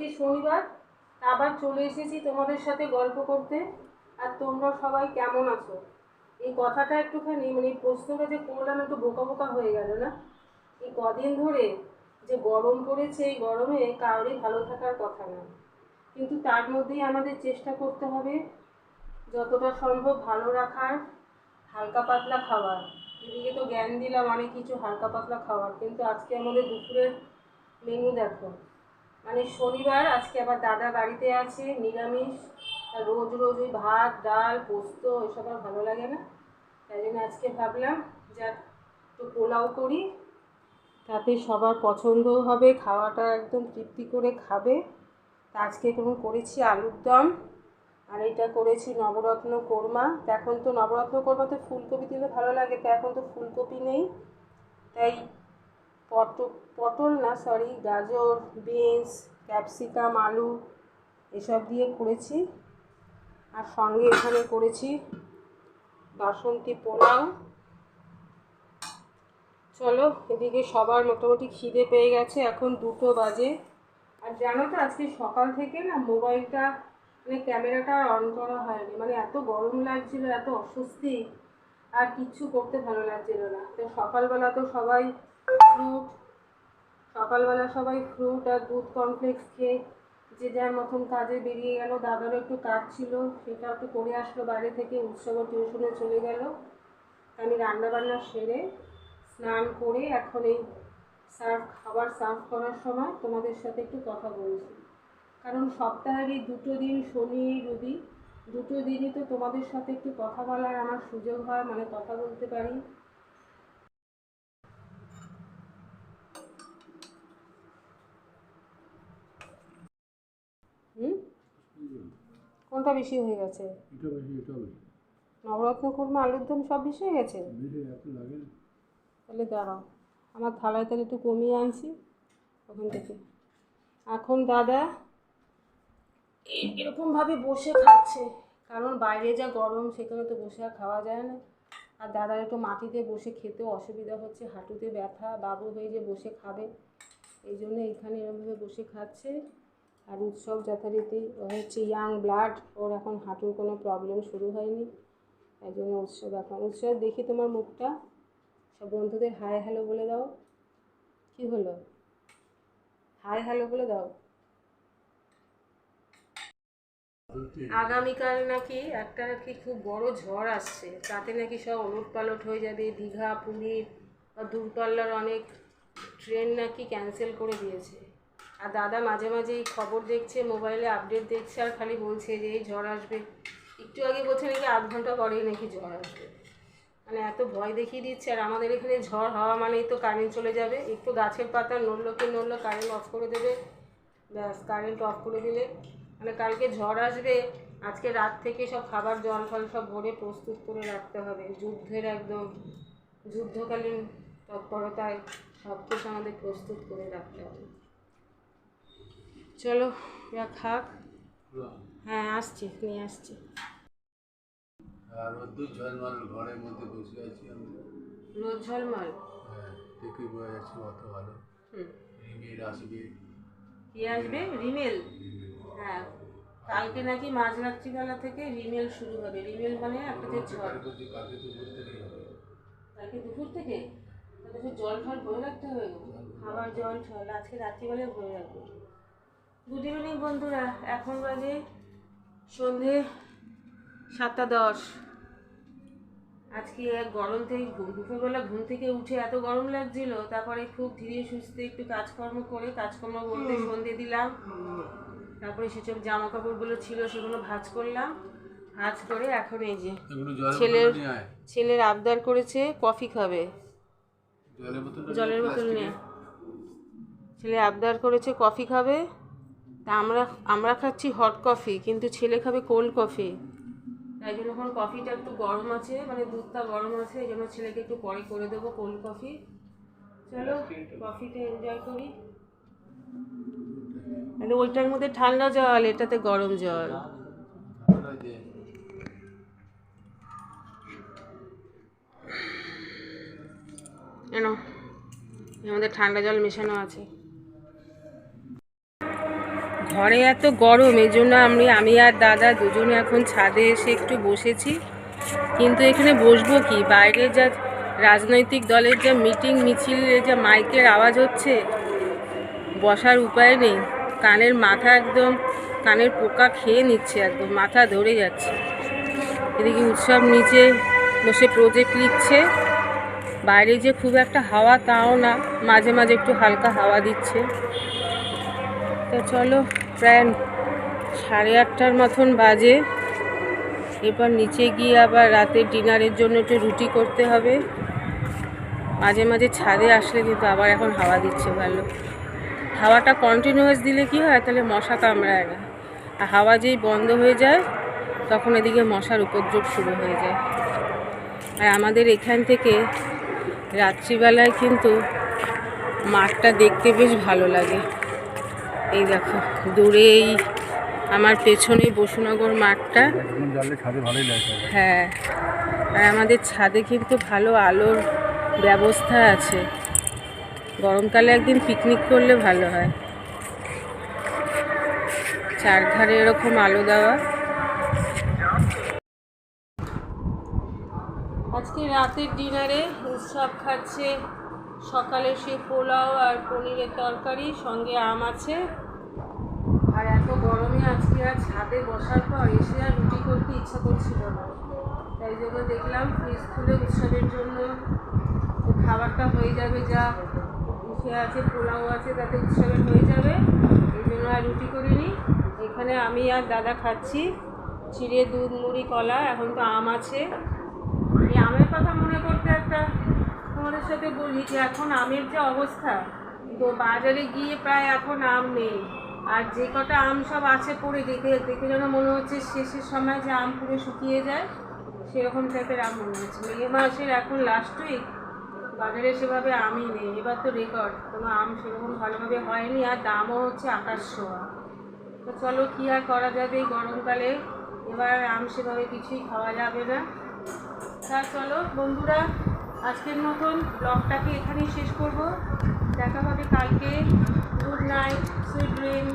আজকে শনিবার, আবার চলে এসেছি তোমাদের সাথে গল্প করতে। আর তোমরা সবাই কেমন আছো? এই কথাটা একটুখানি মানে এই প্রশ্নটা যে করলাম একটু বোকা বোকা হয়ে গেল না? এই কদিন ধরে যে গরম পড়েছে, এই গরমে কারোরই ভালো থাকার কথা না, কিন্তু তার মধ্যেই আমাদের চেষ্টা করতে হবে যতটা সম্ভব ভালো রাখার, হালকা পাতলা খাবার। এদিকে তো জ্ঞান দিলাম অনেক কিছু হালকা পাতলা খাবার, কিন্তু আজকে আমাদের দুপুরের মেনু দেখো। মানে শনিবার, আজকে আবার দাদা বাড়িতে আছে, নিরামিষ। আর রোজ রোজ ওই ভাত ডাল পোস্ত এসব আর ভালো লাগে না। তাই জন্য আজকে ভাবলাম যে একটু পোলাও করি, তাতে সবার পছন্দও হবে, খাওয়াটা একদম তৃপ্তি করে খাবে। তা আজকে করেছি আলুর দম, আর এটা করেছি নবরত্ন কোরমা। তা এখন তো নবরত্ন কোরমাতে ফুলকপি দিলে ভালো লাগে, তা এখন তো ফুলকপি নেই, তাই পটল না সরি গাজর, বিনস, ক্যাপসিকাম, আলু এসব দিয়ে করেছি। আর সঙ্গে এখানে করেছি বাসন্তী পোলাও। চলো, এদিকে সবার মোটামুটি খিদে পেয়ে গেছে, এখন 2টো বাজে। আর জানো তো আজকে সকাল থেকে না মোবাইলটা মানে ক্যামেরাটা অন করা হয়নি, মানে এত গরম লাগছিল, এত অস্বস্তি, আর কিচ্ছু করতে ভালো লাগছিল না। তো সকালবেলা তো সবাই ফ্রুট সকালবেলা সবাই ফ্রুট আর দুধ কর্নফ্লেক্স খেয়ে যে যার মতন কাজে বেরিয়ে গেল। দাদারও একটু কাজ ছিল, সেটা একটু করে আসলো বাইরে থেকে। উৎসবও টিউশনে চলে গেল। আমি রান্নাবান্না সেরে স্নান করে এখন এই খাবার সার্ভ করার সময় তোমাদের সাথে একটু কথা বলছি। কারণ সপ্তাহের এই 2টো দিন, শনি রবি, 2টো দিনই তো তোমাদের সাথে একটু কথা বলার আমার সুযোগ হয়, মানে কথা বলতে পারি। হুম, কোনটা বেশি হয়ে গেছে? নবরত্ন কোরমা আলুর দম সব বেশি হয়ে গেছে? তাহলে দাঁড়াও, আমার থালায় তাহলে একটু কমিয়ে আনছি ওখান থেকে। এখন দাদা এরকমভাবে বসে খাচ্ছে, কারণ বাইরে যা গরম, সেখানে তো বসে আর খাওয়া যায় না। আর দাদার একটু মাটিতে বসে খেতেও অসুবিধা হচ্ছে, হাঁটুতে ব্যথা, বাবু হয়ে যে বসে খাবে, এই জন্য এখানে এরকমভাবে বসে খাচ্ছে। আর উৎসব যথারীতি হচ্ছে ইয়াং ব্লাড, ওর এখন হাঁটুর কোনো প্রবলেম শুরু হয়নি, তাই জন্য উৎসব দেখি তোমার মুখটা, সব বন্ধুদের হাই হ্যালো বলে দাও। কি হলো? হাই হ্যালো বলে দাও। আগামীকাল নাকি খুব বড় ঝড় আসছে, তাতে নাকি সব ওলটপালট হয়ে যাবে। দীঘা, পুরী বা দূরপাল্লার অনেক ট্রেন নাকি ক্যান্সেল করে দিয়েছে। আর দাদা মাঝে মাঝে এই খবর দেখছে, মোবাইলে আপডেট দেখছে, আর খালি বলছে যে এই ঝড় আসবে। একটু আগে বলছে নাকি আধ ঘন্টা পরেই নাকি ঝড় আসবে। মানে এত ভয় দেখিয়ে দিচ্ছে। আর আমাদের এখানে ঝড় হওয়া মানেই তো কারেন্ট চলে যাবে, একটু গাছের পাতা নড়লো কি নড়লো কারেন্ট অফ করে দেবে, ব্যাস। কারেন্ট অফ করে দিলে মানে কালকে ঝড় আসবে, আজকে রাত থেকে সব খাবার জল ফল সব ভরে প্রস্তুত করে রাখতে হবে। যুদ্ধের একদম যুদ্ধকালীন তৎপরতায় সব কিছু আমাদের প্রস্তুত করে রাখতে হবে। চলো এরা খাক। হ্যাঁ আসছি, নিয়ে আসছি। আর রোদ্দুর ঝলমল ঘরের মধ্যে বসে আছি আমি। রোদ ঝলমল? হ্যাঁ, দেখে বোঝা যাচ্ছে অত ভালো। রিমেল আসবে। কি আসবে? রিমেল? হ্যাঁ, কালকে নাকি মাঝরাত্রিবেলা থেকে রিমেল শুরু হবে। রিমেল মানে একটা যে ঝড়। কালকে দুপুর থেকেই হবে। কালকে দুপুর থেকে? তাহলে জল ফল ভরে রাখতে হবে, খাবার জল ফল আজকে রাত্রিবেলায় ভরে রাখবো। গুড ইভিনিং বন্ধুরা, এখন বাজে সন্ধে 7:10। আজকে এক গরম থেকে দুপুরবেলা ঘুম থেকে উঠে এত গরম লাগছিল, তারপরে খুব ধীরে সুস্থে একটু কাজকর্ম করে, কাজকর্ম বলতে সন্ধে দিলাম, তারপরে সেসব জামা কাপড়গুলো ছিল সেগুলো ভাঁজ করলাম। ভাঁজ করে এখন এই যে ছেলের আবদার করেছে কফি খাবে, জলের বোতল নিয়ে ছেলে আবদার করেছে কফি খাবে। তা আমরা খাচ্ছি হট কফি, কিন্তু ছেলে খাবে কোল্ড কফি। তাই জন্য এখন কফিটা একটু গরম আছে, মানে দুধটা গরম আছে, এই জন্য ছেলেকে একটু পরে করে দেবো কোল্ড কফি। চলো কফিটা এনজয় করি। মানে ওইটার মধ্যে ঠান্ডা জল, এটাতে গরম জল। কেন এর মধ্যে ঠান্ডা জল মেশানো আছে। ঘরে এত গরম, এই জন্য আমি আর দাদা দুজনে এখন ছাদে এসে একটু বসেছি। কিন্তু এখানে বসবো কি, বাইরে যা রাজনৈতিক দলের যা মিটিং মিছিলের যা মাইকের আওয়াজ হচ্ছে, বসার উপায় নেই। কানের মাথা একদম, কানের পোকা খেয়ে নিচ্ছে, একদম মাথা ধরে যাচ্ছে। এদিকে উৎসব নিচে বসে প্রজেক্ট লিখছে। বাইরে যে খুব একটা হাওয়া তাও না, মাঝে মাঝে একটু হালকা হাওয়া দিচ্ছে। তো চলো, প্রায় 8:30 মতন বাজে। এরপর নিচে গিয়ে আবার রাতের ডিনারের জন্য একটু রুটি করতে হবে। মাঝে মাঝে ছাদে আসলে কিন্তু আবার এখন হাওয়া দিচ্ছে ভালো। হাওয়াটা কন্টিনিউয়াস দিলে কি হয়, তাহলে মশা কামড়ায় না। আর হাওয়া যেই বন্ধ হয়ে যায় তখন এদিকে মশার উপদ্রব শুরু হয়ে যায়। আর আমাদের এখান থেকে রাত্রিবেলায় কিন্তু মাঠটা দেখতে বেশ ভালো লাগে। এই দেখো দূরে এই আমার পেছনে বসুনগর মাঠটা। হ্যাঁ, আর আমাদের ছাদে কিন্তু ভালো আলোর ব্যবস্থা আছে। গরমকালে একদিন পিকনিক করলে ভালো হয়। চারধারে এরকম আলো দেওয়া। আজকে রাতের ডিনারে উৎসব খাচ্ছে সকালে সে পোলাও আর পনিরের তরকারি, সঙ্গে আম আছে। আর এত গরমে আজকে আর ছাদে বসার পর এসে আর রুটি করতে ইচ্ছা করছিল না, তাই জন্য দেখলাম ফ্রিজ খুলে উৎসবের জন্য খাবারটা হয়ে যাবে, যা সে আছে পোলাও আছে তাতে উৎসবের হয়ে যাবে, এই জন্য আর রুটি করিনি। এখানে আমি আর দাদা খাচ্ছি চিড়ে দুধ মুড়ি কলা। এখন তো আম আছে। এই আমের কথা মনে করতে একটা তোমাদের সাথে বলি যে এখন আমের যে অবস্থা, তো বাজারে গিয়ে প্রায় এখন আম নেই। আর যে কটা আম সব আছে পড়ে, দেখে দেখে যেন মনে হচ্ছে শেষের সময় যে আম পুরো শুকিয়ে যায়, সেরকম টাইপের আম মনে হচ্ছে। মে মাসের এখন লাস্ট উইক, বাজারে সেভাবে আমই নেই। এবার তো রেকর্ড, কোনো আম সেরকম ভালোভাবে হয়নি, আর দামও হচ্ছে আকাশ ছোঁয়া। তো চলো, কী আর করা যাবে এই গরমকালে, এবার আম সেভাবে কিছুই খাওয়া যাবে না। তা চলো বন্ধুরা, আজকের মতন ব্লগটাকে এখানেই শেষ করব। দেখা হবে কালকে। Good night, sweet dream.